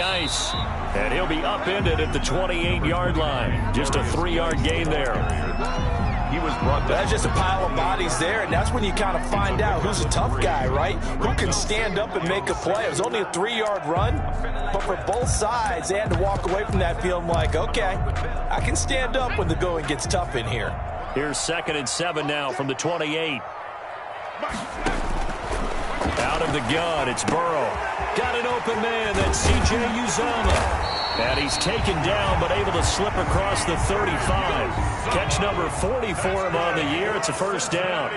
ice. And he'll be upended at the 28-yard line. Just a 3-yard gain there. He was brought down. That's just a pile of bodies there, and that's when you kind of find out who's a tough guy, right? Who can stand up and make a play. It was only a 3-yard run, but for both sides, they had to walk away from that feeling like, okay, I can stand up when the going gets tough in here. Here's 2nd and 7 now from the 28. Out of the gun, it's Burrow. Got an open man, that's C.J. Uzomah. And he's taken down, but able to slip across the 35. Catch number 40 for him on the year. It's a first down.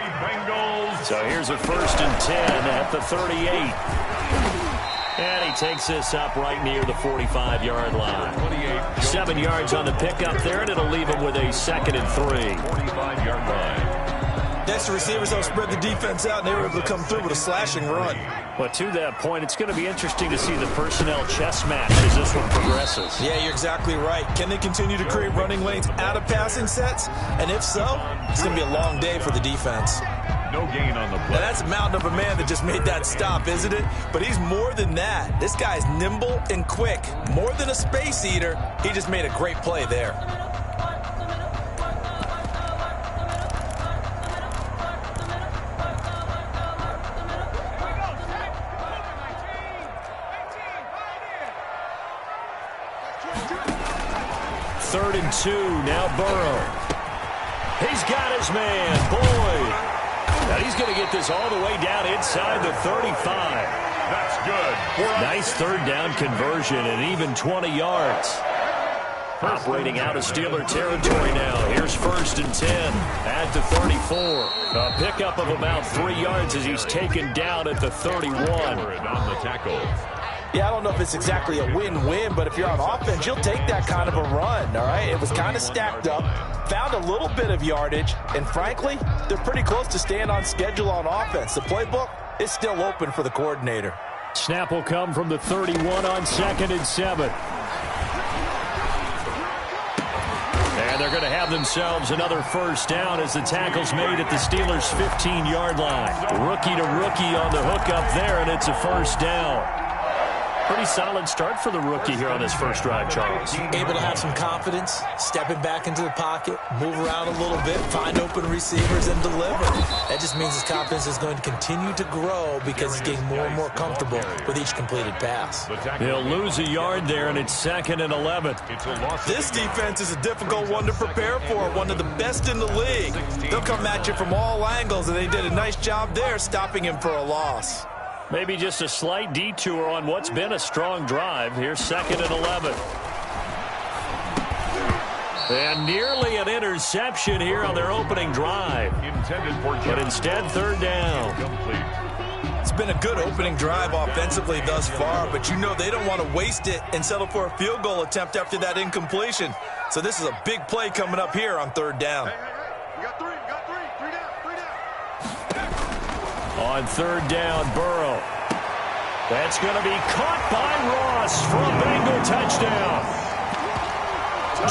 So here's a 1st and 10 at the 38. And he takes this up right near the 45-yard line. 7 yards on the pickup there, and it'll leave him with a 2nd and 3. 45-yard line. Next, the receivers don't spread the defense out, and they were able to come through with a slashing run. Well, to that point, it's going to be interesting to see the personnel chess match as this one progresses. Yeah, you're exactly right. Can they continue to create running lanes out of passing sets? And if so, it's going to be a long day for the defense. No gain on the play. Now, that's a mountain of a man that just made that stop, isn't it? But he's more than that. This guy's nimble and quick. More than a space eater, he just made a great play there. Third and 2, now Burrow. He's got his man, Boyd. Now he's going to get this all the way down inside the 35. That's good. Nice third down conversion and even 20 yards. Operating out of Steeler territory now. Here's 1st and 10 at the 34. A pickup of about 3 yards as he's taken down at the 31. On the tackle. Yeah, I don't know if it's exactly a win-win, but if you're on offense, you'll take that kind of a run, all right? It was kind of stacked up, found a little bit of yardage, and frankly, they're pretty close to staying on schedule on offense. The playbook is still open for the coordinator. Snap will come from the 31 on 2nd and 7. And they're going to have themselves another first down as the tackle's made at the Steelers' 15-yard line. Rookie to rookie on the hook up there, and it's a first down. Pretty solid start for the rookie here on this first drive, Charles. Able to have some confidence, stepping back into the pocket, move around a little bit, find open receivers, and deliver. That just means his confidence is going to continue to grow because he's getting more and more comfortable with each completed pass. He'll lose a yard there, and it's 2nd and 11. This defense is a difficult one to prepare for, one of the best in the league. They'll come at you from all angles, and they did a nice job there stopping him for a loss. Maybe just a slight detour on what's been a strong drive. Here's 2nd and 11. And nearly an interception here on their opening drive. But instead, 3rd down. It's been a good opening drive offensively thus far, but you know they don't want to waste it and settle for a field goal attempt after that incompletion. So this is a big play coming up here on 3rd down. On 3rd down, Burrow. That's going to be caught by Ross for a Bengal touchdown.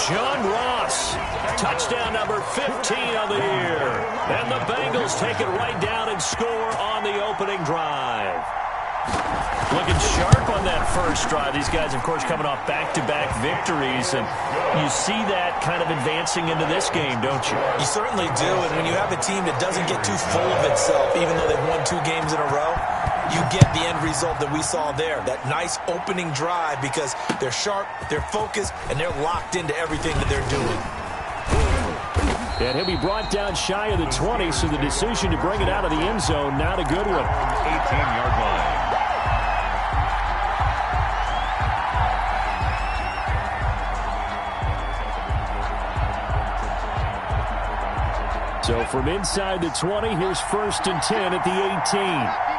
John Ross, touchdown number 15 of the year. And the Bengals take it right down and score on the opening drive. Looking sharp on that first drive. These guys, of course, coming off back-to-back victories, and you see that kind of advancing into this game, don't you? You certainly do, and when you have a team that doesn't get too full of itself, even though they've won 2 games in a row, you get the end result that we saw there, that nice opening drive, because they're sharp, they're focused, and they're locked into everything that they're doing. And he'll be brought down shy of the 20, so the decision to bring it out of the end zone, not a good one. 18-yard line. So from inside the 20, here's 1st and 10 at the 18.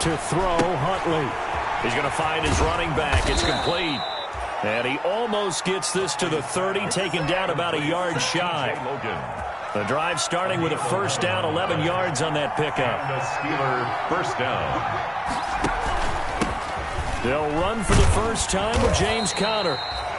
To throw, Huntley. He's going to find his running back. It's complete. And he almost gets this to the 30, taken down about a yard shy. The drive starting with a first down, 11 yards on that pickup. The Steeler first down. They'll run for the first time with James Conner.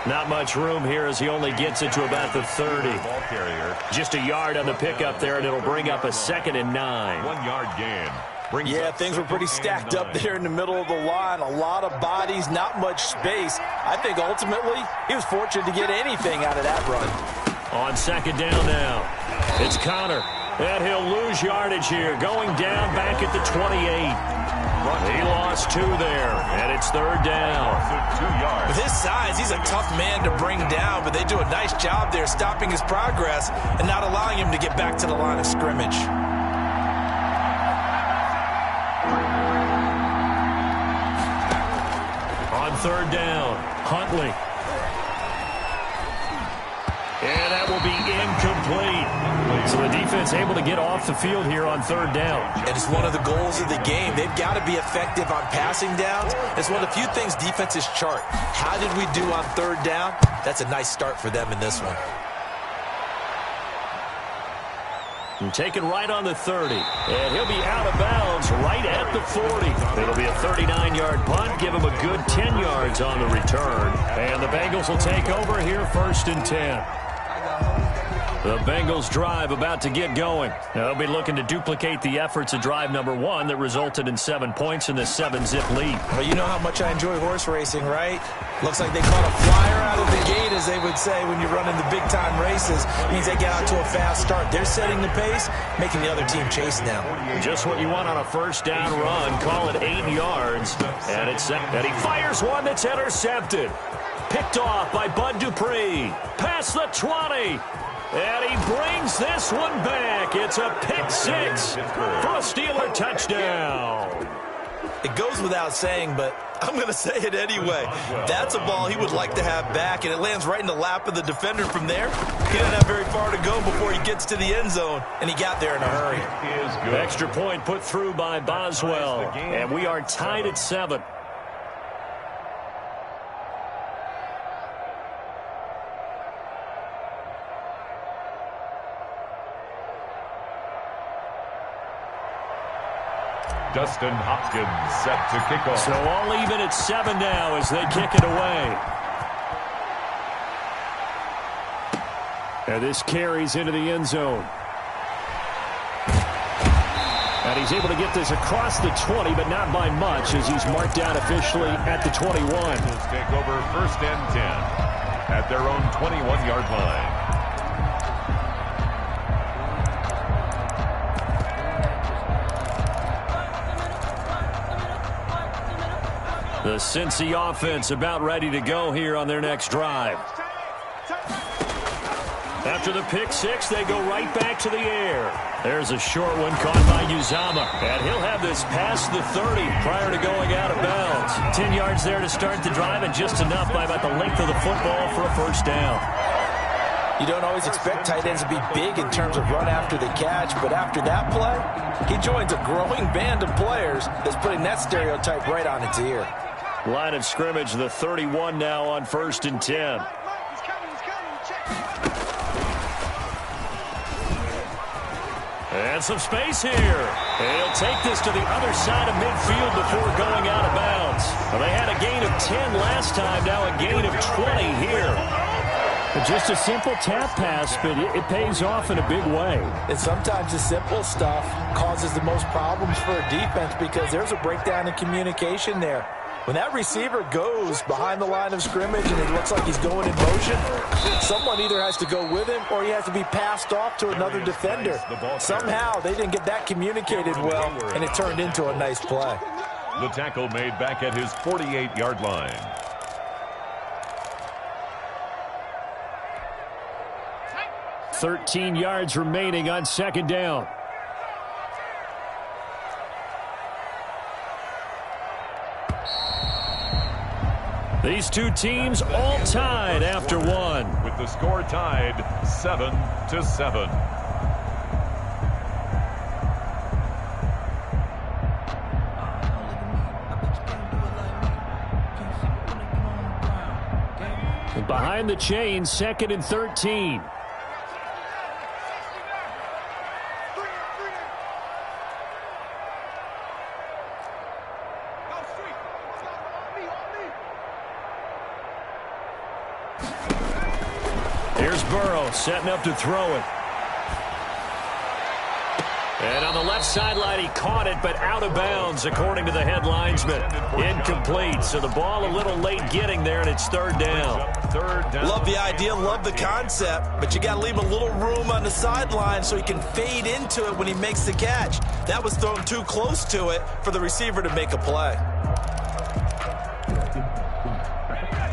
Not much room here as he only gets it to about the 30. Ball carrier. Just a yard on the pickup there, and it'll bring up a 2nd and 9. 1 yard gain. Yeah, things were pretty stacked up there in the middle of the line. A lot of bodies, not much space. I think ultimately he was fortunate to get anything out of that run. On second down now, it's Connor. And he'll lose yardage here, going down back at the 28. He lost 2 there, and it's third down. 2 yards. With his size, he's a tough man to bring down, but they do a nice job there stopping his progress and not allowing him to get back to the line of scrimmage. On third down, Huntley. And that will be incomplete. So the defense able to get off the field here on third down. And it's one of the goals of the game. They've got to be effective on passing downs. It's one of the few things defenses chart. How did we do on third down? That's a nice start for them in this one. And taken right on the 30. And he'll be out of bounds right at the 40. It'll be a 39-yard punt. Give him a good 10 yards on the return. And the Bengals will take over here first and 10. The Bengals drive about to get going. Now, they'll be looking to duplicate the efforts of drive number 1 that resulted in 7 points in this 7-zip lead. Well, you know how much I enjoy horse racing, right? Looks like they caught a flyer out of the gate, as they would say when you're running the big-time races. It means they get out to a fast start. They're setting the pace, making the other team chase now. Just what you want on a first down run. Call it 8 yards. And it's set. And he fires one that's intercepted. Picked off by Bud Dupree. Past the 20. And he brings this one back. It's a pick 6 for a Steeler touchdown. It goes without saying, but I'm going to say it anyway. That's a ball he would like to have back, and it lands right in the lap of the defender from there. He doesn't have very far to go before he gets to the end zone, and he got there in a hurry. Extra point put through by Boswell, and we are tied at 7. Dustin Hopkins set to kick off. So all even at 7 now as they kick it away. And this carries into the end zone. And he's able to get this across the 20, but not by much, as he's marked down officially at the 21. Bengals take over first and 10 at their own 21-yard line. The Cincy offense about ready to go here on their next drive. After the pick 6, they go right back to the air. There's a short one caught by Uzama. And he'll have this past the 30 prior to going out of bounds. 10 yards there to start the drive, and just enough by about the length of the football for a first down. You don't always expect tight ends to be big in terms of run after the catch, but after that play, he joins a growing band of players that's putting that stereotype right on its ear. Line of scrimmage, the 31 now on first and 10. And some space here. And he'll take this to the other side of midfield before going out of bounds. Well, they had a gain of 10 last time, now a gain of 20 here. Just a simple tap pass, but it pays off in a big way. And sometimes the simple stuff causes the most problems for a defense because there's a breakdown in communication there. When that receiver goes behind the line of scrimmage and it looks like he's going in motion, someone either has to go with him or he has to be passed off to another defender. Somehow they didn't get that communicated well, and it turned into a nice play. The tackle made back at his 48-yard line. $13 yards remaining on second down. These two teams all tied after one. With the score tied 7-7. Behind the chains, 2nd and 13. Here's Burrow setting up to throw it. And on the left sideline, he caught it, but out of bounds, according to the head linesman. Incomplete, so the ball a little late getting there, and it's third down. Love the idea, love the concept, but you got to leave a little room on the sideline so he can fade into it when he makes the catch. That was thrown too close to it for the receiver to make a play.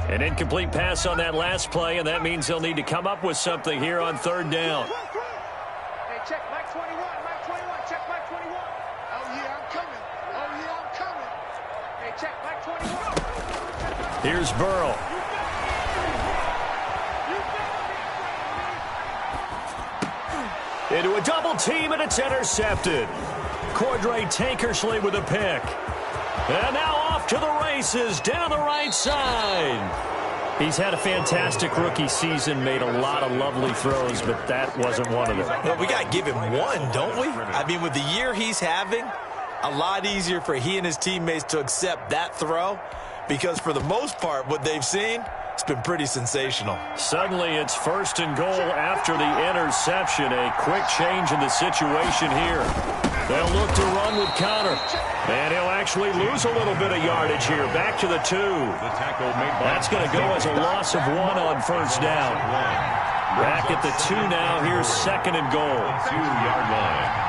An incomplete pass on that last play, and that means they'll need to come up with something here on third down. Hey, check Mike 21, Mike 21, check Mike 21. Oh, yeah, I'm coming. Oh, yeah, I'm coming. Hey, check Mike 21. Here's Burrow. Into a double team, and it's intercepted. Cordray Tankersley with a pick. And now off to the races down the right side. He's had a fantastic rookie season, made a lot of lovely throws, but that wasn't one of them. Well, we got to give him one, don't we? I mean, with the year he's having, a lot easier for he and his teammates to accept that throw because for the most part, what they've seen, it's been pretty sensational. Suddenly, it's first and goal after the interception. A quick change in the situation here. They'll look to run with Connor. And he'll actually lose a little bit of yardage here. Back to the 2. That's going to go as a loss of 1 on first down. Back at the 2 now. Here's second and goal. 2-yard line.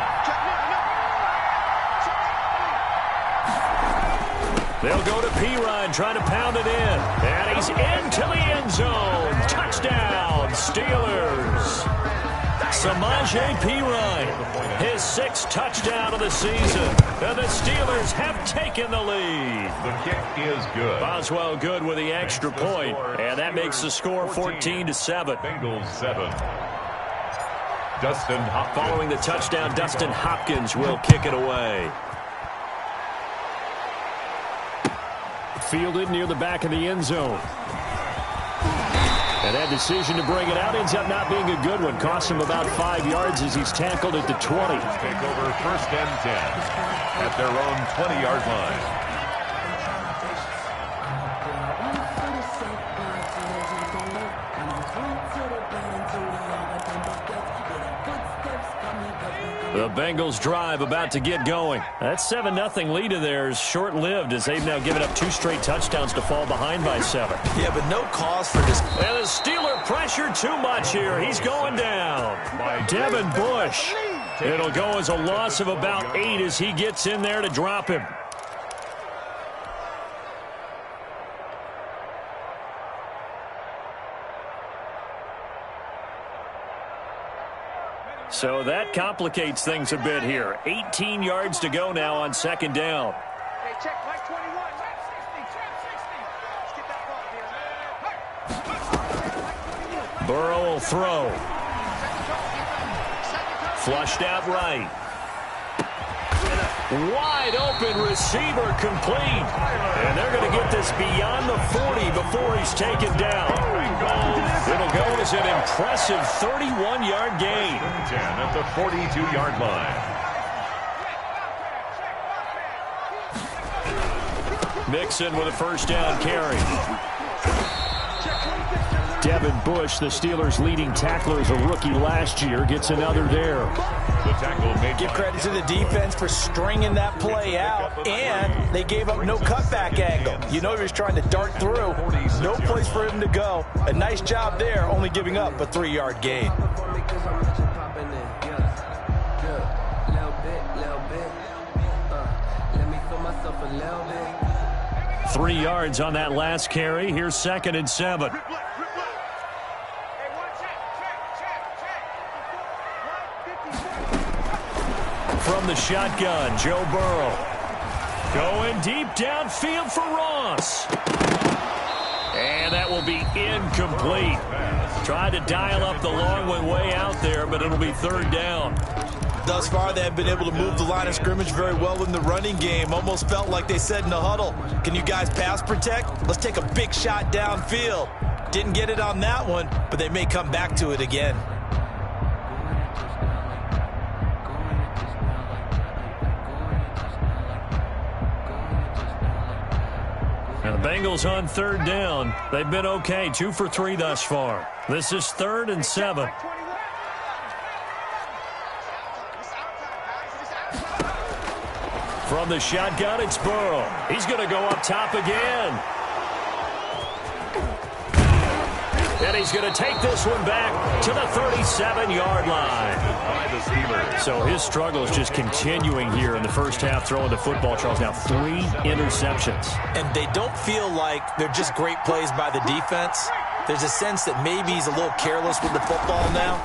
They'll go to Perine, trying to pound it in. And he's into the end zone. Touchdown, Steelers. Samaje Perine, his 6th touchdown of the season. And the Steelers have taken the lead. The kick is good. Boswell good with the extra point. And that makes the score 14-7. Bengals 7. Dustin Hopkins. Following the touchdown, Dustin Hopkins will kick it away. Fielded near the back of the end zone. And that decision to bring it out ends up not being a good one. Costs him about 5 yards as he's tackled at the 20. Take over first and 10 at their own 20-yard line. The Bengals drive about to get going. That 7-0 lead of theirs short-lived as they've now given up 2 straight touchdowns to fall behind by 7. Yeah, but no cause for this. And the Steeler pressure too much here. He's going down. Devin Bush. It'll go as a loss of about 8 as he gets in there to drop him. So that complicates things a bit here. 18 yards to go now on second down. Hey, check Mike 21. Check 60. Let's get that ball here. Burrow will throw. Flushed out right. Wide open receiver complete. And they're going to get this beyond the 40 before he's taken down. It'll go as an impressive 31-yard gain. 10 at the 42-yard line. Mixon with a first down carry. Devin Bush, the Steelers' leading tackler as a rookie last year, gets another there. The tackle made. Give credit to the defense for stringing that play out, and they gave up no cutback angle. You know he was trying to dart through. No place for him to go. A nice job there, only giving up a 3-yard gain. Let 3 yards on that last carry. Here's second and 7. From the shotgun, Joe Burrow. Going deep downfield for Ross. And that will be incomplete. Tried to dial up the long one way out there, but it'll be third down. Thus far, they have been able to move the line of scrimmage very well in the running game. Almost felt like they said in the huddle, can you guys pass protect? Let's take a big shot downfield. Didn't get it on that one, but they may come back to it again. Now the Bengals on third down. They've been okay, 2 for 3 thus far. This is third and 7. From the shotgun, it's Burrow. He's going to go up top again. And he's going to take this one back to the 37-yard line. By the Steelers. So his struggle is just continuing here in the first half, throwing the football, Charles. Now 3 interceptions. And they don't feel like they're just great plays by the defense. There's a sense that maybe he's a little careless with the football now.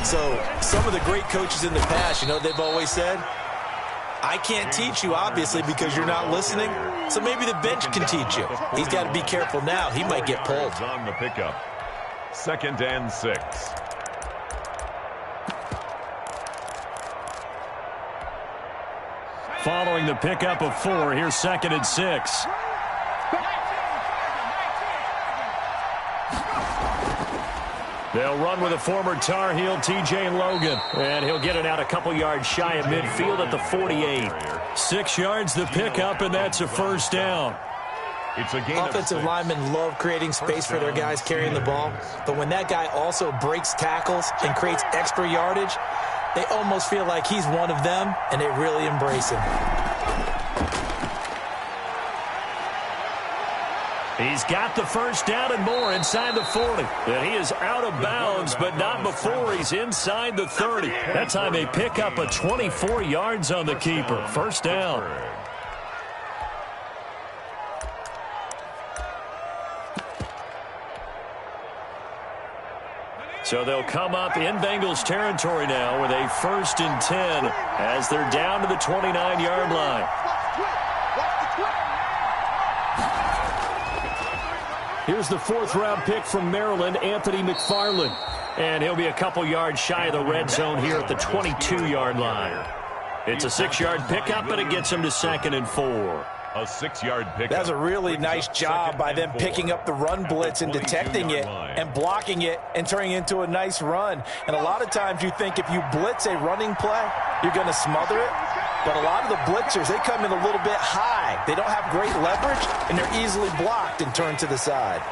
So some of the great coaches in the past, you know, they've always said, I can't teach you, obviously, because you're not listening. So maybe the bench can teach you. He's got to be careful now. He might get pulled. On the pickup. 2nd and 6. Following the pickup of 4, here's 2nd and 6. They'll run with a former Tar Heel, TJ Logan. And he'll get it out a couple yards shy of midfield at the 48. 6 yards the pickup, and that's a first down. It's a game. Offensive linemen love creating space for their guys carrying the ball. But when that guy also breaks tackles and creates extra yardage, they almost feel like he's one of them, and they really embrace him. He's got the first down and more inside the 40. And he is out of bounds, but not before he's inside the 30. That time they pick up a 24 yards on the keeper. First down. So they'll come up in Bengals territory now with a 1st and 10 as they're down to the 29-yard line. Here's the 4th-round pick from Maryland, Anthony McFarland. And he'll be a couple yards shy of the red zone here at the 22-yard line. It's a 6-yard pickup, and it gets him to 2nd and 4. A 6-yard pickup. That's a really nice job by them picking up the run blitz and detecting it and blocking it and turning it into a nice run. And a lot of times you think if you blitz a running play, you're going to smother it. But a lot of the blitzers, they come in a little bit high. They don't have great leverage, and they're easily blocked and turned to the side.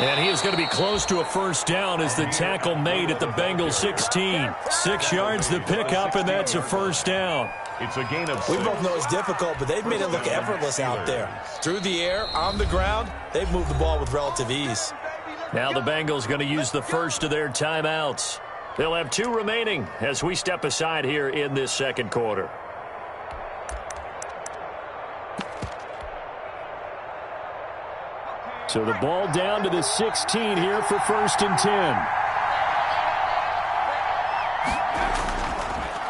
And he is going to be close to a first down as the tackle made at the Bengals 16. 6 yards the pickup, and that's a first down. It's a gain of 6. We both know it's difficult, but they've made it look effortless out there. Through the air, on the ground, they've moved the ball with relative ease. Now the Bengals going to use the first of their timeouts. They'll have 2 remaining as we step aside here in this second quarter. So the ball down to the 16 here for 1st and 10.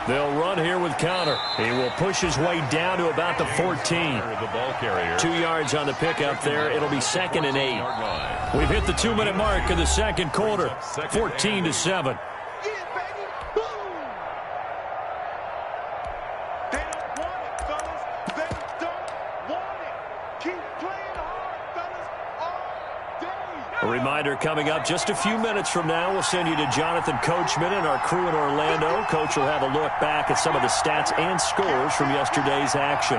They'll run here with Connor. He will push his way down to about the 14. The ball carrier. 2 yards on the pickup there. It'll be 2nd and 8. We've hit the 2-minute mark in the second quarter. 14-7. A reminder coming up just a few minutes from now. We'll send you to Jonathan Coachman and our crew in Orlando. Coach will have a look back at some of the stats and scores from yesterday's action.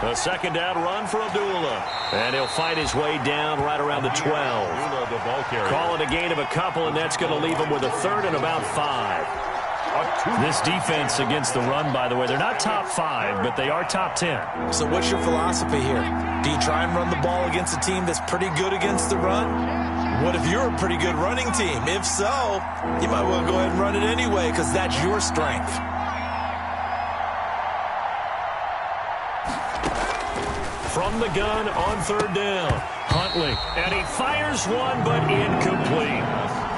A 2nd down run for Abdullah. And he'll fight his way down right around the 12. Call it a gain of a couple, and that's going to leave him with a 3rd and about 5. This defense against the run, by the way, they're not top 5, but they are top 10. So what's your philosophy here? Do you try and run the ball against a team that's pretty good against the run? What if you're a pretty good running team? If so, you might well go ahead and run it anyway because that's your strength. From the gun on 3rd down, Huntley. And he fires one, but incomplete.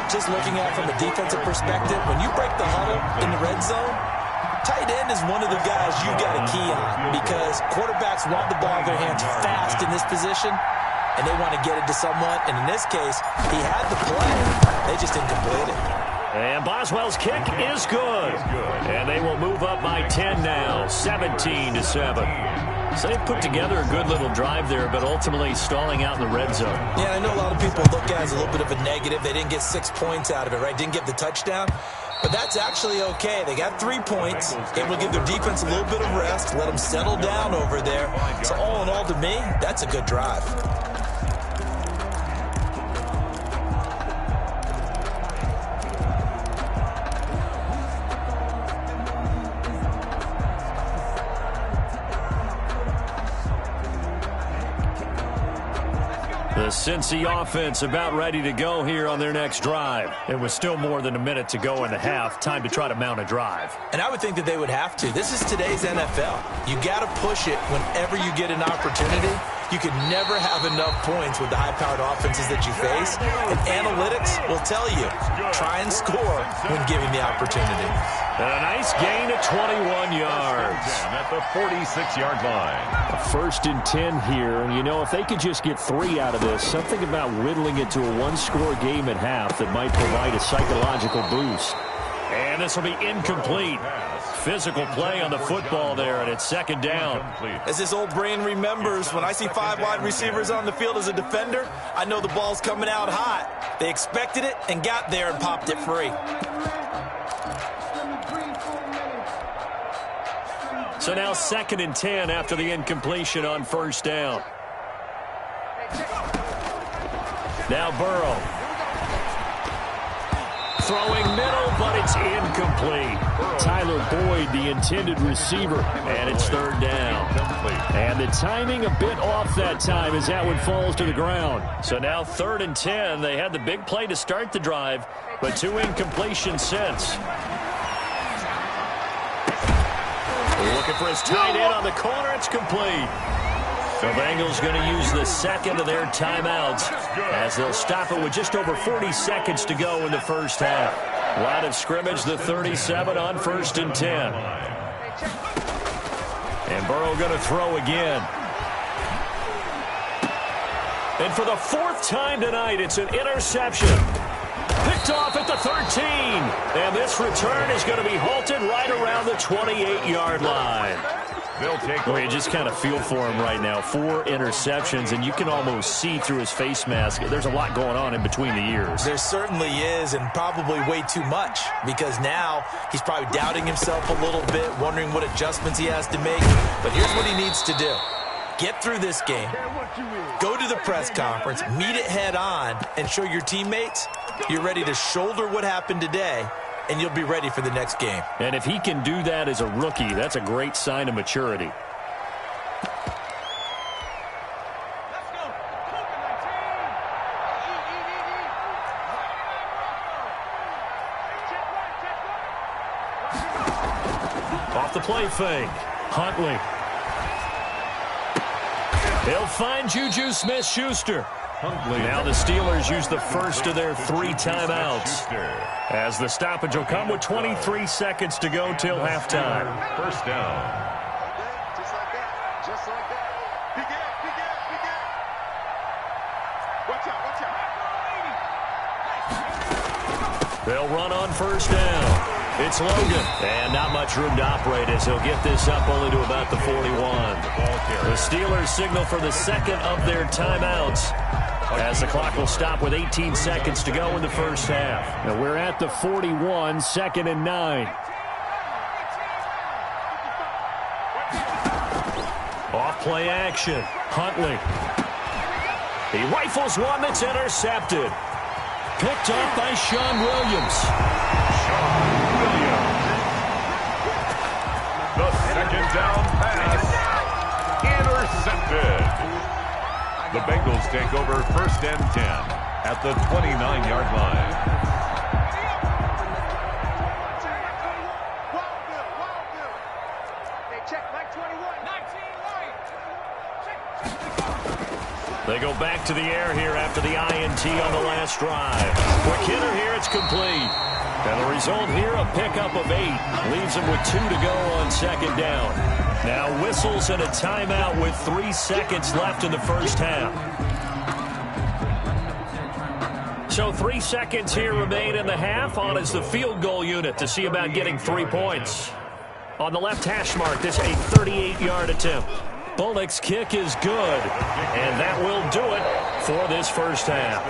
Just looking at it from a defensive perspective, when you break the huddle in the red zone, tight end is one of the guys you got a key on because quarterbacks want the ball in their hands fast in this position, and they want to get it to someone. And in this case, he had the play. They just didn't complete it. And Boswell's kick is good. And they will move up by 10 now, 17-7. So they put together a good little drive there, but ultimately stalling out in the red zone. Yeah, I know a lot of people look at it as a little bit of a negative. They didn't get 6 points out of it, right? Didn't get the touchdown. But that's actually okay. They got 3 points. Able to give their defense a little bit of rest, let them settle down over there. So all in all, to me, that's a good drive. The Cincy offense about ready to go here on their next drive. It was still more than a minute to go in the half. Time to try to mount a drive. And I would think that they would have to. This is today's NFL. You got to push it whenever you get an opportunity. You can never have enough points with the high-powered offenses that you face. And analytics will tell you, try and score when given the opportunity. And a nice gain at 21 yards. At the 46-yard line. A 1st and 10 here. And, you know, if they could just get 3 out of this, something about whittling it to a one-score game at half that might provide a psychological boost. And this will be incomplete. Physical play on the football there, and it's 2nd down. As this old brain remembers, when I see 5 wide receivers on the field as a defender, I know the ball's coming out hot. They expected it and got there and popped it free. So now 2nd and 10 after the incompletion on 1st down. Now Burrow. Throwing middle, but it's incomplete. Tyler Boyd, the intended receiver, and it's 3rd down. And the timing a bit off that time as that one falls to the ground. So now 3rd and 10. They had the big play to start the drive, but 2 incompletions since. Looking for his tight end on the corner. It's complete. The Bengals going to use the 2nd of their timeouts as they'll stop it with just over 40 seconds to go in the 1st half. Line of scrimmage, the 37 on 1st and 10. And Burrow going to throw again. And for the 4th time tonight, it's an interception. Picked off at the 13. And this return is going to be halted right around the 28-yard line. They'll take you just kind of feel for him right now. 4 interceptions, and you can almost see through his face mask. There's a lot going on in between the ears. There certainly is, and probably way too much, because now he's probably doubting himself a little bit, wondering what adjustments he has to make. But here's what he needs to do. Get through this game, go to the press conference, meet it head on, and show your teammates you're ready to shoulder what happened today, and you'll be ready for the next game. And if he can do that as a rookie, that's a great sign of maturity. Off the play fake. Huntley. He'll find Juju Smith-Schuster. Now the Steelers use the 1st of their 3 timeouts, as the stoppage will come with 23 seconds to go till halftime. 1st down. Just like that. Just like that. Watch out. They'll run on 1st down. It's Logan. And not much room to operate as he'll get this up only to about the 41. The Steelers signal for the 2nd of their timeouts, as the clock will stop with 18 seconds to go in the 1st half. Now we're at the 41, 2nd and 9. Off play action. Huntley. He rifles one that's intercepted. Picked off by Sean Williams. The 2nd down pass. Intercepted. The Bengals take over 1st and 10 at the 29-yard line. They go back to the air here after the INT on the last drive. Quick hitter here, it's complete. And the result here, a pickup of 8. Leaves them with 2 to go on 2nd down. Now whistles and a timeout with 3 seconds left in the 1st half. So 3 seconds here remain in the half. On is the field goal unit to see about getting 3 points. On the left hash mark, this a 38-yard attempt. Bullock's kick is good, and that will do it for this 1st half.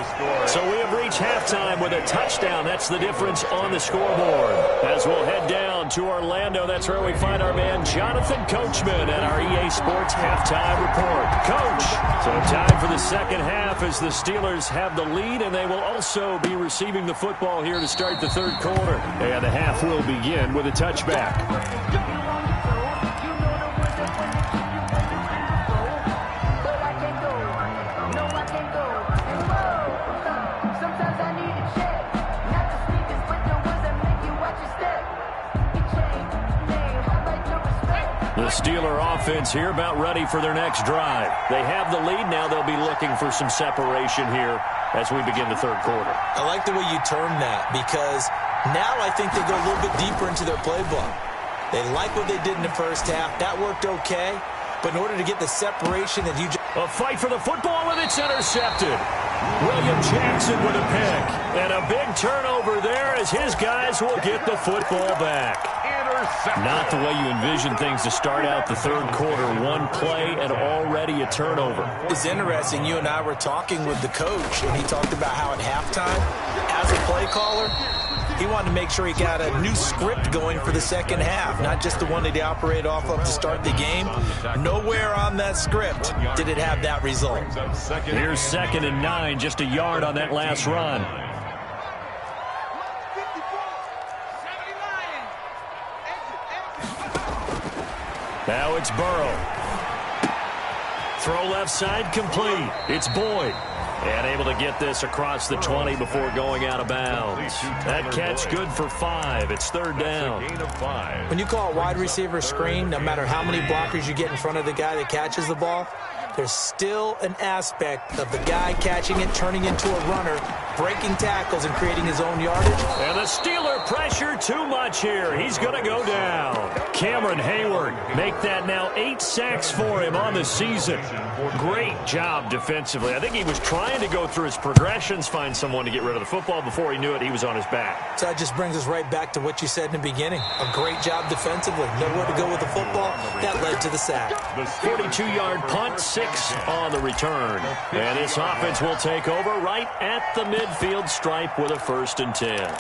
So we have reached halftime with a touchdown. That's the difference on the scoreboard. As we'll head down to Orlando, that's where we find our man Jonathan Coachman at our EA Sports Halftime Report. Coach, so time for the 2nd half as the Steelers have the lead, and they will also be receiving the football here to start the 3rd quarter. And the half will begin with a touchback. Steeler offense here about ready for their next drive. They have the lead. Now they'll be looking for some separation here as we begin the third quarter. I like the way you term that, because now I think they go a little bit deeper into their playbook. They like what they did in the first half. That worked okay. But in order to get the separation that you just... A fight for the football, and it's intercepted. William Jackson with a pick. And a big turnover there as his guys will get the football back. Not the way you envision things to start out the third quarter. One play and already a turnover. It's interesting. You and I were talking with the coach, and he talked about how at halftime, as a play caller, he wanted to make sure he got a new script going for the second half, not just the one that he operated off of to start the game. Nowhere on that script did it have that result. Here's 2nd and 9, just a yard on that last run. Now it's Burrow. Throw left side complete. It's Boyd. And able to get this across the 20 before going out of bounds. That catch good for 5. It's 3rd down. When you call a wide receiver screen, no matter how many blockers you get in front of the guy that catches the ball, there's still an aspect of the guy catching it, turning into a runner, breaking tackles and creating his own yardage. And the Steeler pressure too much here. He's going to go down. Cameron Hayward make that now 8 sacks for him on the season. Great job defensively. I think he was trying to go through his progressions, find someone to get rid of the football. Before he knew it, he was on his back. So that just brings us right back to what you said in the beginning. A great job defensively. Nowhere to go with the football. That led to the sack. 42-yard punt, 6 on the return. And this offense will take over right at the midfield stripe with a 1st and 10.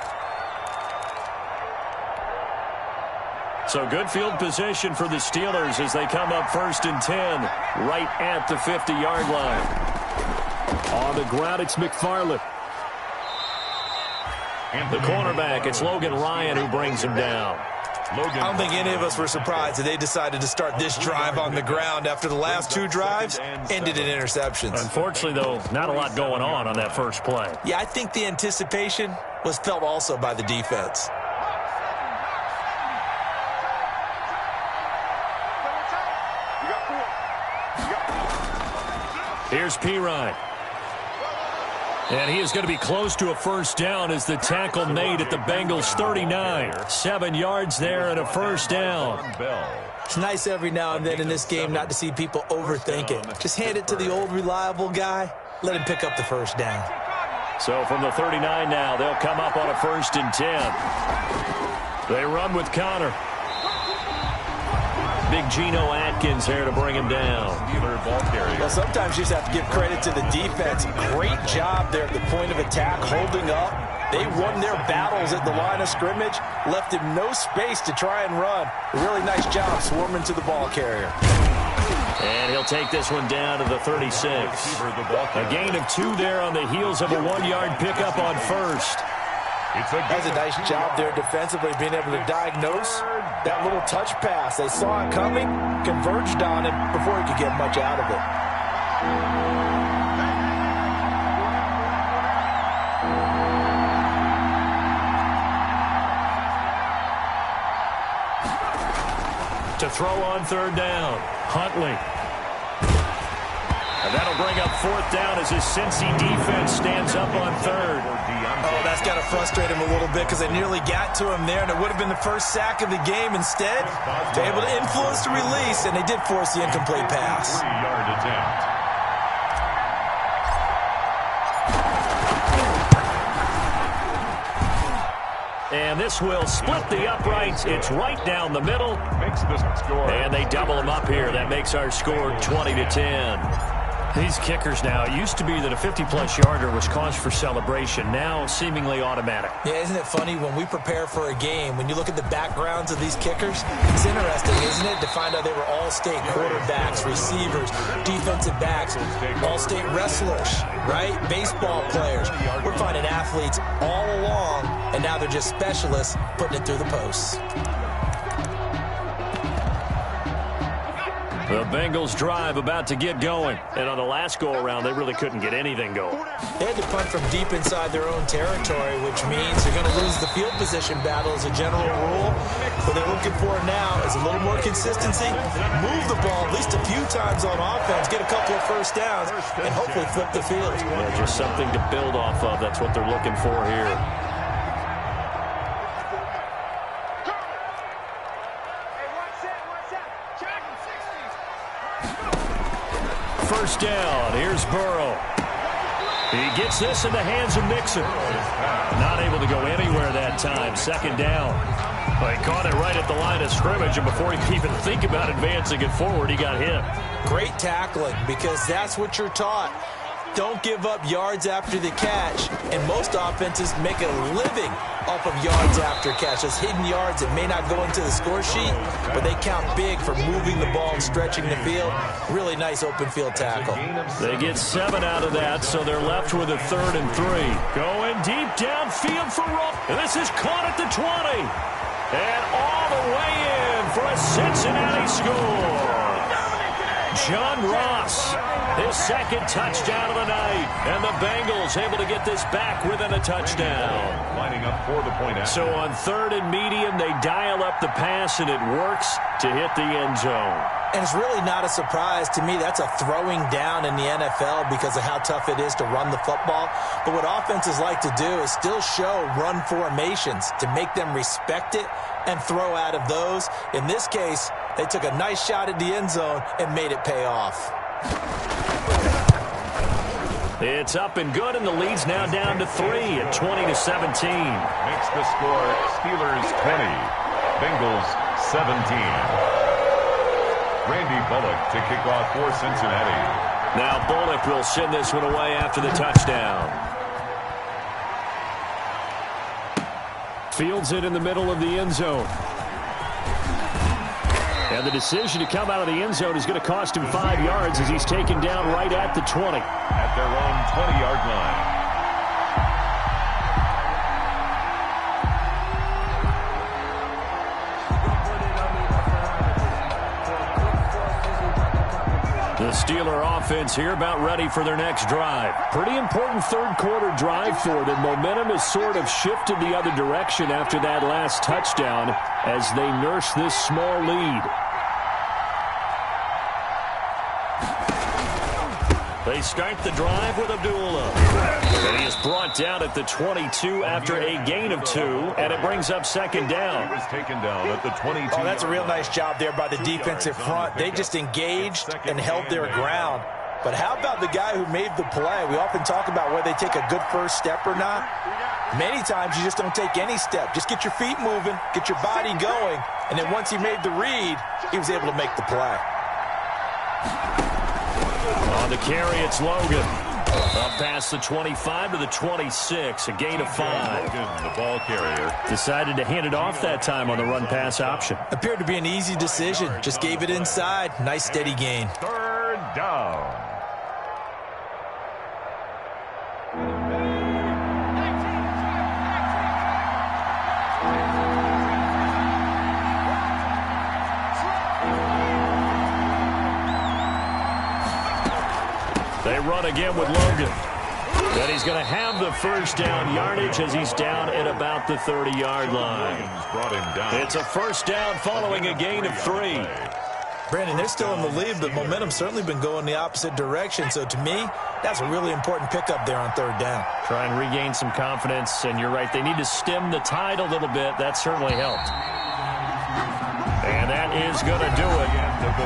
So good field position for the Steelers as they come up 1st and 10 right at the 50-yard line. On the ground, it's McFarland. The cornerback, it's Logan Ryan who brings him down. I don't think any of us were surprised that they decided to start this drive on the ground after the last 2 drives ended in interceptions. Unfortunately, though, not a lot going on that first play. Yeah, I think the anticipation was felt also by the defense. Here's Pirine. And he is going to be close to a 1st down as the tackle made at the Bengals 39. 7 yards there and a 1st down. It's nice every now and then in this game not to see people overthink it. Just hand it to the old reliable guy. Let him pick up the 1st down. So from the 39 now, they'll come up on a 1st and 10. They run with Connor. Big Geno Atkins there to bring him down. Well, sometimes you just have to give credit to the defense. Great job there at the point of attack, holding up. They won their battles at the line of scrimmage, left him no space to try and run. A really nice job swarming to the ball carrier. And he'll take this one down to the 36. A gain of 2 there on the heels of a 1-yard pickup on 1st. That's a nice job there defensively, being able to diagnose that little touch pass. They saw it coming, converged on him before he could get much out of it. To throw on 3rd down, Huntley. And that'll bring up 4th down as his Cincy defense stands up on 3rd. Oh, that's got to frustrate him a little bit because they nearly got to him there, and it would have been the first sack of the game. Instead, they're able to influence the release, and they did force the incomplete pass. 3-yard attempt. And this will split the uprights. It's right down the middle. Makes the score. And they double them up here. That makes our score 20-10. These kickers now, it used to be that a 50-plus yarder was cause for celebration. Now, seemingly automatic. Yeah, isn't it funny when we prepare for a game, when you look at the backgrounds of these kickers, it's interesting, isn't it, to find out they were all-state quarterbacks, receivers, defensive backs, all-state wrestlers, right? Baseball players. We're finding athletes all along, and now they're just specialists putting it through the posts. The Bengals drive about to get going. And on the last go-around, they really couldn't get anything going. They had to punt from deep inside their own territory, which means they're going to lose the field position battle as a general rule. What they're looking for now is a little more consistency, move the ball at least a few times on offense, get a couple of first downs, and hopefully flip the field. Yeah, just something to build off of. That's what they're looking for here. First down. Here's Burrow. He gets this in the hands of Mixon. Not able to go anywhere that time. Second down. Well, he caught it right at the line of scrimmage, and before he could even think about advancing it forward, he got hit. Great tackling, because that's what you're taught. Don't give up yards after the catch, and most offenses make a living off of yards after catch. Those hidden yards that may not go into the score sheet, but they count big for moving the ball and stretching the field. Really nice open field tackle. They get 7 out of that, so they're left with a 3rd and 3. Going deep downfield for Rowe. And this is caught at the 20. And all the way in for a Cincinnati score. John Ross, his second touchdown of the night. And the Bengals able to get this back within a touchdown. Lining up for the point after. So on 3rd and medium, they dial up the pass, and it works to hit the end zone. And it's really not a surprise to me. That's a throwing down in the NFL because of how tough it is to run the football. But what offenses like to do is still show run formations to make them respect it and throw out of those. In this case, they took a nice shot at the end zone and made it pay off. It's up and good, and the lead's now down to 3 at 20-17. Makes the score Steelers 20, Bengals 17. Randy Bullock to kick off for Cincinnati. Now Bullock will send this one away after the touchdown. Fields it in the middle of the end zone. And the decision to come out of the end zone is going to cost him 5 yards as he's taken down right at the 20. At their own 20-yard line. The Steeler offense here about ready for their next drive. Pretty important third quarter drive for them. Momentum has sort of shifted the other direction after that last touchdown as they nurse this small lead. They start the drive with Abdullah. And he is brought down at the 22 after a gain of 2, and it brings up second down. He was taken down at the 22. Oh, that's a real nice job there by the defensive front. They just engaged and held their ground. But how about the guy who made the play? We often talk about whether they take a good first step or not. Many times you just don't take any step. Just get your feet moving, get your body going, and then once he made the read, he was able to make the play. On the carry, it's Logan. Up past the 25 to the 26, a gain of 5. Logan, the ball carrier. Decided to hand it off that time on the run-pass option. Appeared to be an easy decision. Just gave it inside. Nice, steady gain. 3rd down. They run again with Logan. And he's going to have the first down yardage as he's down at about the 30-yard line. Brought him down. It's a first down following a gain of 3. Brandon, they're still in the lead, but momentum's certainly been going the opposite direction. So to me, that's a really important pickup there on 3rd down. Try and regain some confidence, and you're right. They need to stem the tide a little bit. That certainly helped. And that is going to do it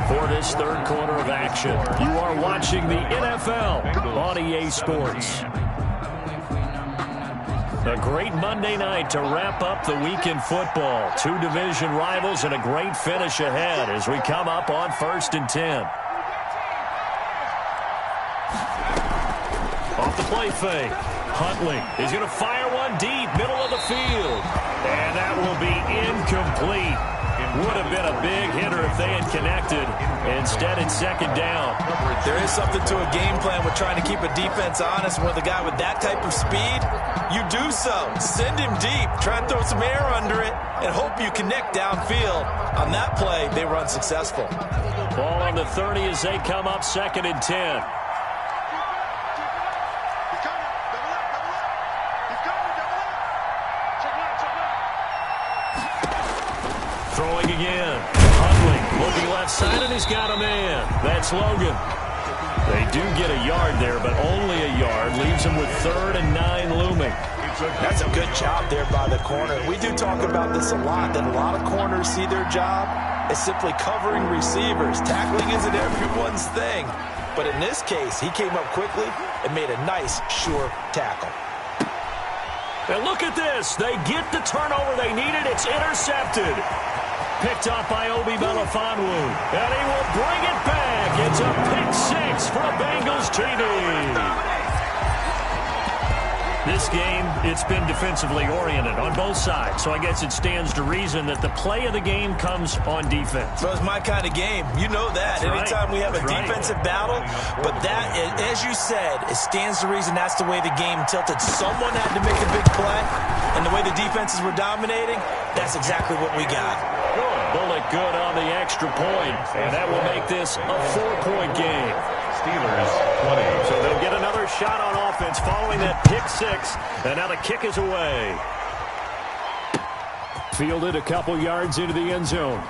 for this third quarter of action. You are watching the NFL on EA Sports. A great Monday night to wrap up the week in football. 2 division rivals and a great finish ahead as we come up on 1st and 10. Off the play fake. Huntley is going to fire one deep, middle of the field. And that will be incomplete. Would have been a big hitter if they had connected. Instead, it's second down. There is something to a game plan with trying to keep a defense honest. With a guy with that type of speed, you do so. Send him deep. Try and throw some air under it and hope you connect downfield. On that play, they were unsuccessful. Ball on the 30 as they come up second and 10. Throwing again. Huntley looking left side, and he's got a man. That's Logan. They do get a yard there, but only a yard. Leaves them with 3rd and 9 looming. That's a good job there by the corner. We do talk about this a lot, that a lot of corners see their job as simply covering receivers. Tackling isn't everyone's thing. But in this case, he came up quickly and made a nice, sure tackle. And look at this. They get the turnover they needed. It's intercepted. Picked up by Obi Melifonwu. And he will bring it back. It's a pick 6 for a Bengals TD. This game, it's been defensively oriented on both sides, so I guess it stands to reason that the play of the game comes on defense. Well, it's my kind of game. You know that. That's anytime right. we have a defensive battle, but that, as you said, it stands to reason that's the way the game tilted. Someone had to make a big play, and the way the defenses were dominating, that's exactly what we got. Bullet good on the extra point, and that will make this a 4-point game. Steelers 20. So they'll get another shot on offense following that pick 6, and now the kick is away. Fielded a couple yards into the end zone.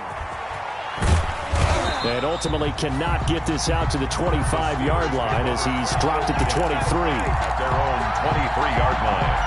And ultimately cannot get this out to the 25-yard line as he's dropped at the 23. At their own 23-yard line.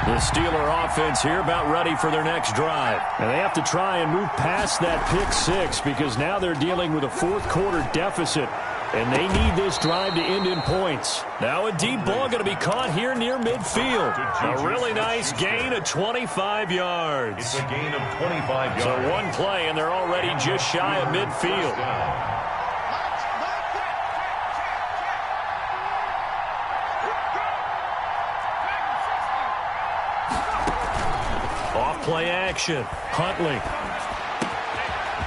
The Steeler offense here about ready for their next drive. And they have to try and move past that pick 6 because now they're dealing with a fourth-quarter deficit. And they need this drive to end in points. Now a deep ball going to be caught here near midfield. A really nice gain of 25 yards. It's a gain of 25 yards. So one play, and they're already just shy of midfield. Play action. Huntley.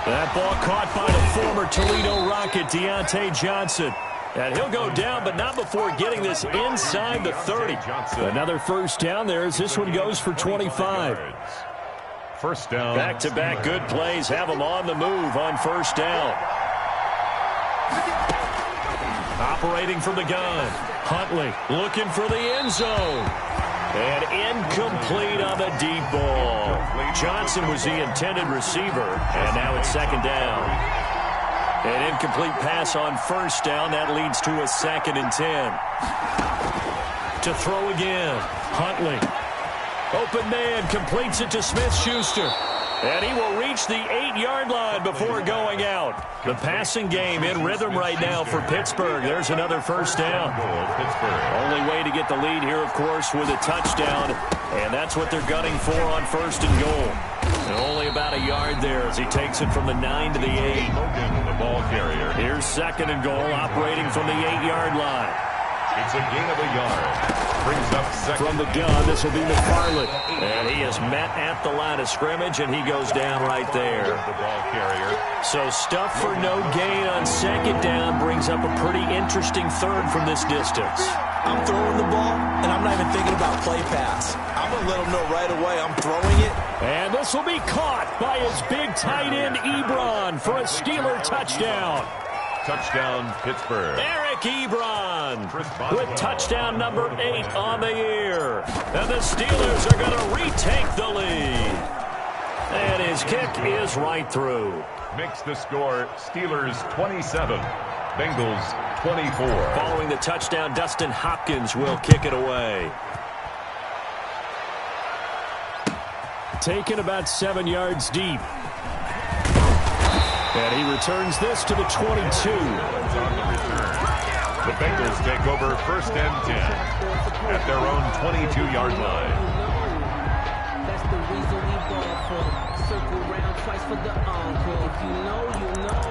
That ball caught by the former Toledo Rocket, Deontay Johnson. And he'll go down, but not before getting this inside the 30. Another first down there as this one goes for 25. First down. Back-to-back good plays have them on the move on first down. Operating from the gun. Huntley looking for the end zone. And incomplete on the deep ball. Johnson was the intended receiver, and now it's second down. An incomplete pass on first down. That leads to a 2nd and 10. To throw again. Huntley. Open man completes it to Smith-Schuster. And he will reach the 8-yard line before going out. The passing game in rhythm right now for Pittsburgh. There's another first down. Only way to get the lead here, of course, with a touchdown. And that's what they're gunning for on first and goal. And only about a yard there as he takes it from the 9 to the 8. The ball carrier. Here's second and goal, operating from the 8-yard line. It's a gain of a yard. Brings up second. From the gun, this will be McFarland. And he is met at the line of scrimmage, and he goes down right there. The ball carrier. So stuff for no gain on second down brings up a pretty interesting third from this distance. I'm throwing the ball, and I'm not even thinking about play pass. I'm going to let him know right away I'm throwing it. And this will be caught by his big tight end, Ebron, for a Steeler touchdown. Touchdown, Pittsburgh. Eric Ebron with touchdown number 8 on the year. And the Steelers are going to retake the lead. And his kick is right through. Makes the score Steelers 27, Bengals 24. Following the touchdown, Dustin Hopkins will kick it away. Taken about 7 yards deep. And he returns this to the 22. On the return. The Bengals take over first and 10 at their own 22-yard line. That's the reason we ball from. Circle round twice for the encore. If you know, you know.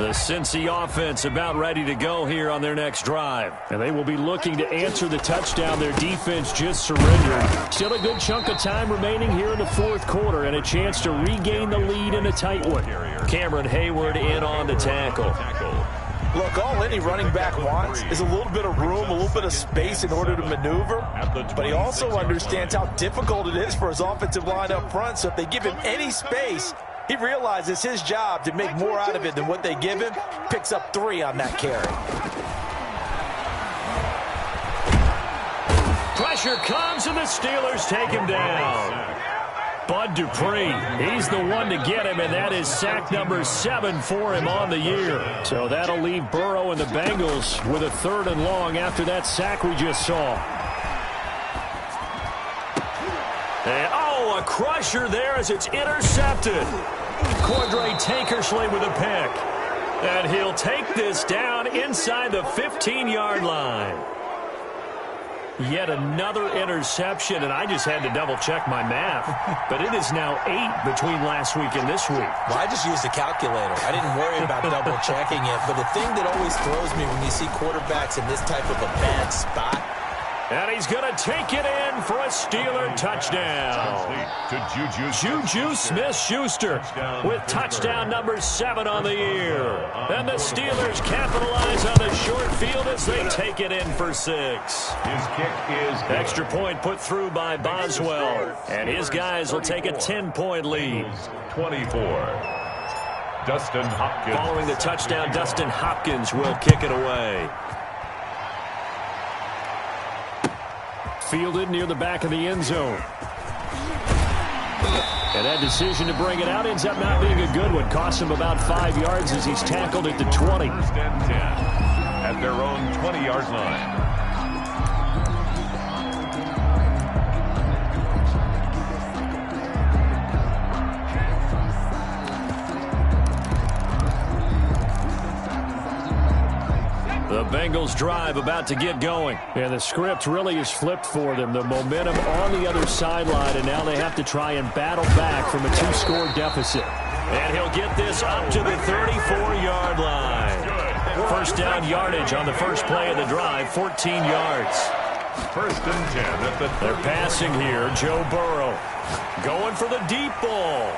The Cincy offense about ready to go here on their next drive. And they will be looking to answer the touchdown their defense just surrendered. Still a good chunk of time remaining here in the fourth quarter and a chance to regain the lead in a tight one. Cameron Hayward in on the tackle. Look, all any running back wants is a little bit of room, a little bit of space in order to maneuver. But he also understands how difficult it is for his offensive line up front. So if they give him any space, he realizes his job to make more out of it than what they give him. Picks up 3 on that carry. Pressure comes and the Steelers take him down. Bud Dupree, he's the one to get him, and that is sack number 7 for him on the year. So that'll leave Burrow and the Bengals with a 3rd and long after that sack we just saw. And, oh, a crusher there as it's intercepted. Cordray Tankersley with a pick. And he'll take this down inside the 15-yard line. Yet another interception, and I just had to double-check my math. But it is now 8 between last week and this week. Well, I just used a calculator. I didn't worry about double-checking it. But the thing that always throws me when you see quarterbacks in this type of a bad spot. And he's going to take it in for a Steeler touchdown. Juju Smith-Schuster with touchdown number 7 on the year. And the Steelers capitalize on the short field as they take it in for 6. His kick is good. Extra point put through by Boswell. And his guys will take a 10-point lead. 24. Dustin Hopkins. Following the touchdown, Dustin Hopkins will kick it away. Fielded near the back of the end zone. And that decision to bring it out ends up not being a good one. Costs him about 5 yards as he's tackled at the 20. First and 10 at their own 20-yard line. The Bengals drive about to get going. And the script really is flipped for them. The momentum on the other sideline, and now they have to try and battle back from a 2-score deficit. And he'll get this up to the 34-yard line. First down yardage on the first play of the drive, 14 yards. First and 10 at the 30. They're passing here. Joe Burrow going for the deep ball.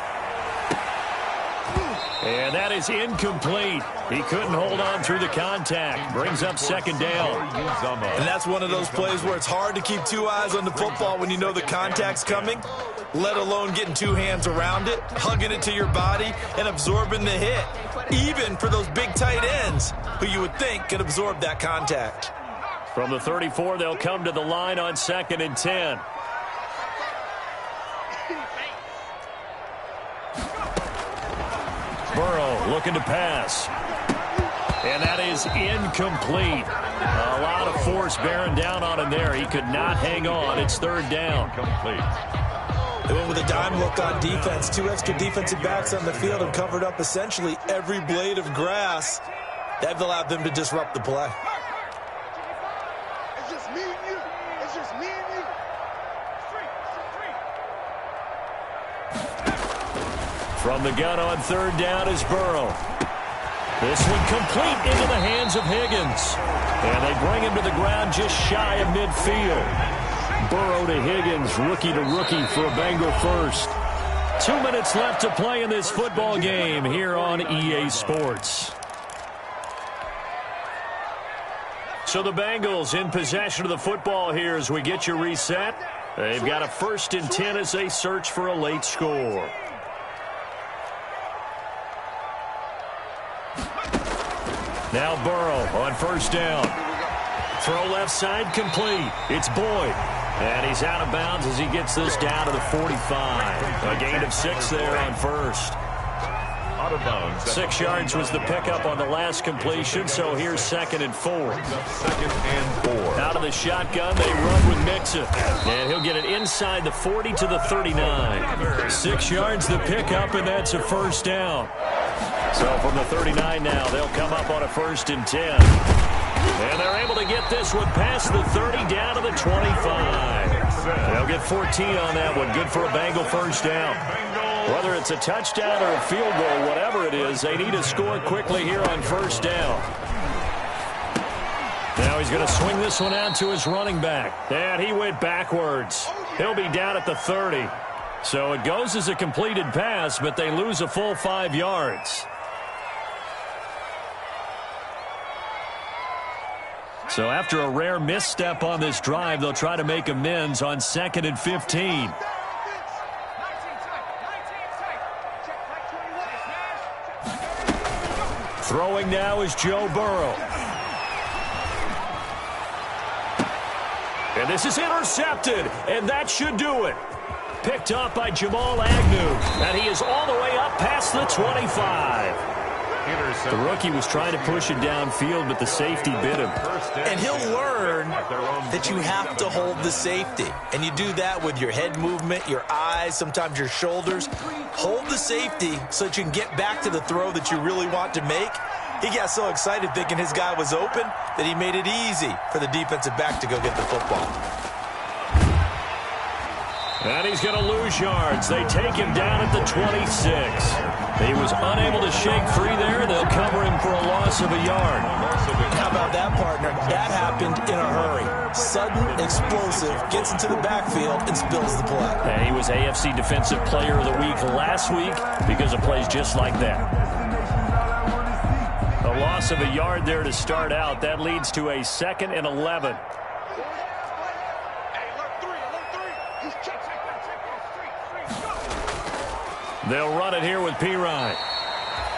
And that is incomplete. He couldn't hold on through the contact. Brings up second down. And that's one of those plays where it's hard to keep 2 eyes on the football when you know the contact's coming, let alone getting 2 hands around it, hugging it to your body, and absorbing the hit. Even for those big tight ends who you would think could absorb that contact. From the 34, they'll come to the line on 2nd and 10. Burrow looking to pass. And that is incomplete. A lot of force bearing down on him there. He could not hang on. It's 3rd down. They went with a dime look on defense. 2 extra defensive backs on the field and covered up essentially every blade of grass. That allowed them to disrupt the play. It's just me and you. It's just me and you. From the gun on 3rd down is Burrow. This one complete into the hands of Higgins. And they bring him to the ground just shy of midfield. Burrow to Higgins, rookie to rookie for a Bengal first. 2 minutes left to play in this football game here on EA Sports. So the Bengals in possession of the football here as we get you reset. They've got a 1st and 10 as they search for a late score. Now Burrow on 1st down. Throw left side complete. It's Boyd. And he's out of bounds as he gets this down to the 45. A gain of 6 there on 1st. Out of bounds. 6 yards was the pickup on the last completion, so here's 2nd and 4. 2nd and 4. Out of the shotgun, they run with Mixon. And he'll get it inside the 40 to the 39. 6 yards the pickup, and that's a 1st down. So from the 39 now, they'll come up on a 1st and 10. And they're able to get this one past the 30 down to the 25. They'll get 14 on that one. Good for a Bengal 1st down. Whether it's a touchdown or a field goal, whatever it is, they need to score quickly here on first down. Now he's going to swing this one out to his running back. And he went backwards. He'll be down at the 30. So it goes as a completed pass, but they lose a full 5 yards. So after a rare misstep on this drive, they'll try to make amends on 2nd and 15. Throwing now is Joe Burrow. And this is intercepted, and that should do it. Picked up by Jamal Agnew, and he is all the way up past the 25. The rookie was trying to push it downfield, but the safety bit him. And he'll learn that you have to hold the safety. And you do that with your head movement, your eyes, sometimes your shoulders. Hold the safety so that you can get back to the throw that you really want to make. He got so excited thinking his guy was open that he made it easy for the defensive back to go get the football. And he's going to lose yards. They take him down at the 26. He was unable to shake free there. They'll cover him for a loss of a yard. How about that, partner? That happened in a hurry. Sudden, explosive, gets into the backfield and spills the play. And he was AFC Defensive Player of the Week last week because of plays just like that. A loss of a yard there to start out. That leads to a 2nd and 11. They'll run it here with Pirine.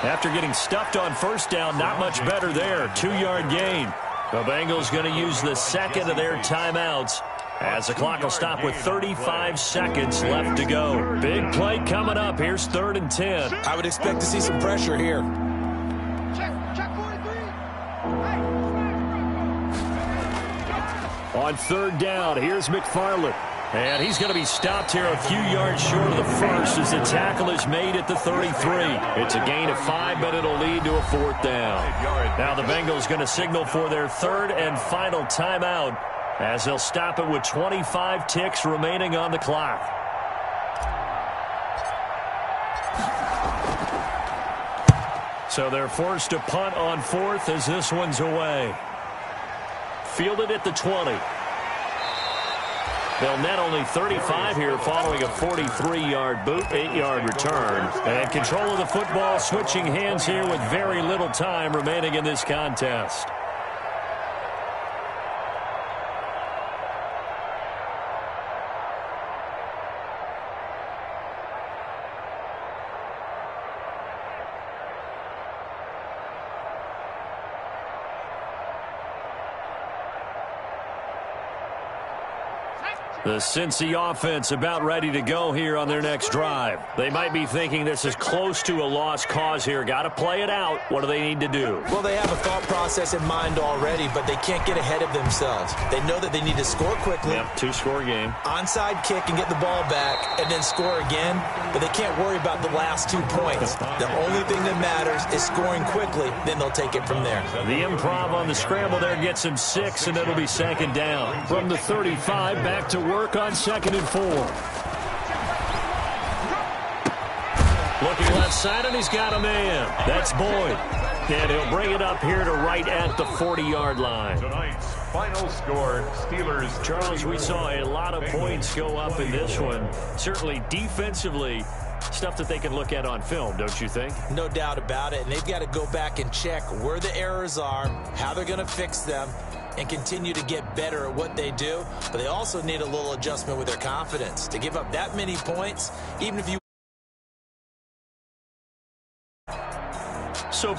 After getting stuffed on first down, not much better there. 2-yard gain. The Bengals going to use the second of their timeouts as the clock will stop with 35 seconds left to go. Big play coming up. Here's 3rd and 10. I would expect to see some pressure here. On 3rd down, here's McFarland. And he's going to be stopped here a few yards short of the first as the tackle is made at the 33. It's a gain of 5, but it'll lead to a 4th down. Now the Bengals going to signal for their 3rd and final timeout as they'll stop it with 25 ticks remaining on the clock. So they're forced to punt on 4th as this one's away. Fielded at the 20. They'll net only 35 here following a 43-yard boot, 8-yard return. And control of the football switching hands here with very little time remaining in this contest. The Cincy offense about ready to go here on their next drive. They might be thinking this is close to a lost cause here. Got to play it out. What do they need to do? Well, they have a thought process in mind already, but they can't get ahead of themselves. They know that they need to score quickly. Yep, 2-score game. Onside kick and get the ball back and then score again, but they can't worry about the last 2 points. The only thing that matters is scoring quickly, then they'll take it from there. The improv on the scramble there gets him 6, and it'll be 2nd down. From the 35, back to work on 2nd and 4. Looking left side, and he's got a man. That's Boyd. And he'll bring it up here to right at the 40-yard line. Tonight's final score, Steelers. Charles, we saw a lot of points go up in this one. Certainly defensively, stuff that they can look at on film, don't you think? No doubt about it. And they've got to go back and check where the errors are, how they're going to fix them, and continue to get better at what they do. But they also need a little adjustment with their confidence. To give up that many points, even if you... So